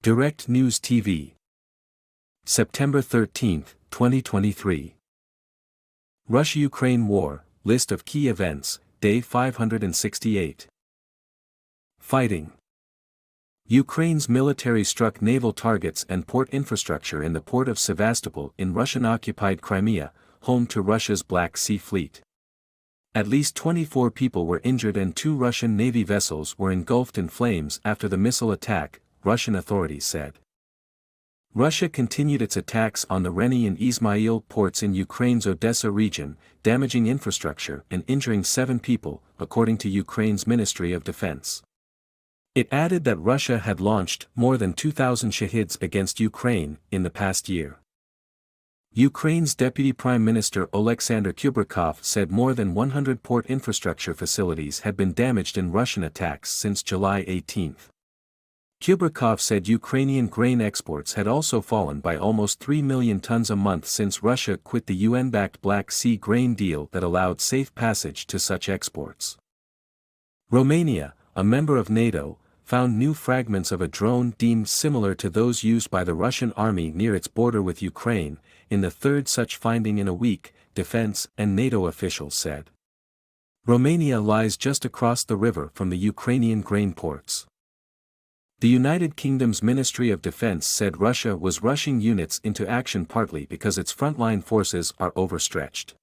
Direct News TV. September 13, 2023. Russia-Ukraine War, List of Key Events, Day 568. Fighting. Ukraine's military struck naval targets and port infrastructure in the port of Sevastopol in Russian-occupied Crimea, home to Russia's Black Sea Fleet. At least 24 people were injured and 2 Russian Navy vessels were engulfed in flames after the missile attack, Russian authorities said. Russia continued its attacks on the Reni and Izmail ports in Ukraine's Odessa region, damaging infrastructure and injuring 7 people, according to Ukraine's Ministry of Defense. It added that Russia had launched more than 2,000 Shahids against Ukraine in the past year. Ukraine's Deputy Prime Minister Oleksandr Kubrikov said more than 100 port infrastructure facilities had been damaged in Russian attacks since July 18. Kubrikov said Ukrainian grain exports had also fallen by almost 3 million tons a month since Russia quit the UN-backed Black Sea grain deal that allowed safe passage to such exports. Romania, a member of NATO, found new fragments of a drone deemed similar to those used by the Russian army near its border with Ukraine, in the third such finding in a week, defense and NATO officials said. Romania lies just across the river from the Ukrainian grain ports. The United Kingdom's Ministry of Defense said Russia was rushing units into action partly because its frontline forces are overstretched.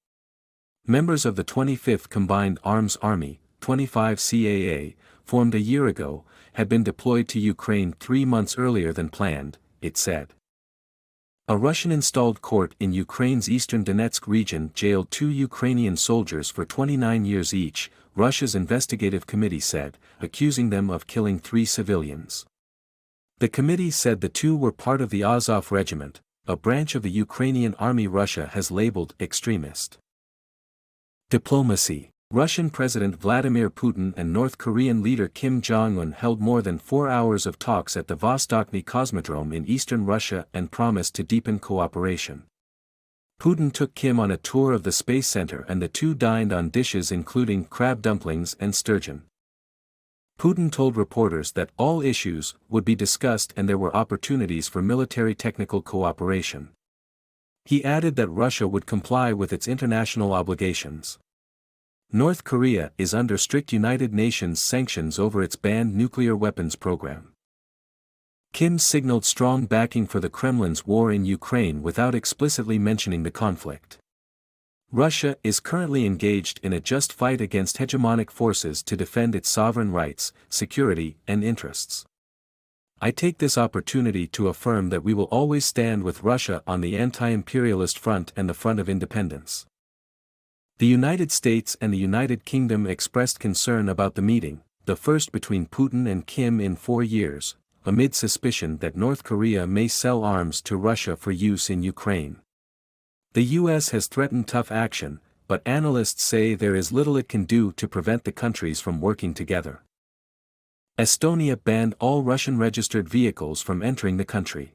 Members of the 25th Combined Arms Army, 25 CAA, formed a year ago, had been deployed to Ukraine 3 months earlier than planned, it said. A Russian-installed court in Ukraine's eastern Donetsk region jailed 2 Ukrainian soldiers for 29 years each, Russia's investigative committee said, accusing them of killing 3 civilians. The committee said the 2 were part of the Azov Regiment, a branch of the Ukrainian army Russia has labeled extremist. Diplomacy. Russian President Vladimir Putin and North Korean leader Kim Jong-un held more than 4 hours of talks at the Vostochny Cosmodrome in eastern Russia and promised to deepen cooperation. Putin took Kim on a tour of the Space Center and the 2 dined on dishes including crab dumplings and sturgeon. Putin told reporters that all issues would be discussed and there were opportunities for military technical cooperation. He added that Russia would comply with its international obligations. North Korea is under strict United Nations sanctions over its banned nuclear weapons program. Kim signaled strong backing for the Kremlin's war in Ukraine without explicitly mentioning the conflict. Russia is currently engaged in a just fight against hegemonic forces to defend its sovereign rights, security, and interests. I take this opportunity to affirm that we will always stand with Russia on the anti-imperialist front and the front of independence. The United States and the United Kingdom expressed concern about the meeting, the first between Putin and Kim in 4 years, amid suspicion that North Korea may sell arms to Russia for use in Ukraine. The U.S. has threatened tough action, but analysts say there is little it can do to prevent the countries from working together. Estonia banned all Russian-registered vehicles from entering the country.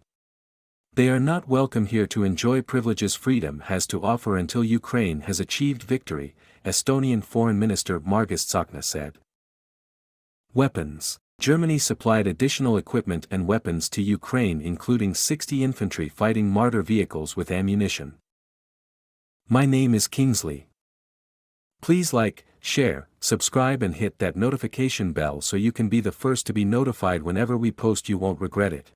They are not welcome here to enjoy privileges freedom has to offer until Ukraine has achieved victory, Estonian Foreign Minister Margus Tsahkna said. Weapons. Germany supplied additional equipment and weapons to Ukraine including 60 infantry fighting Marder vehicles with ammunition. My name is Kingsley. Please like, share, subscribe and hit that notification bell so you can be the first to be notified whenever we post. You won't regret it.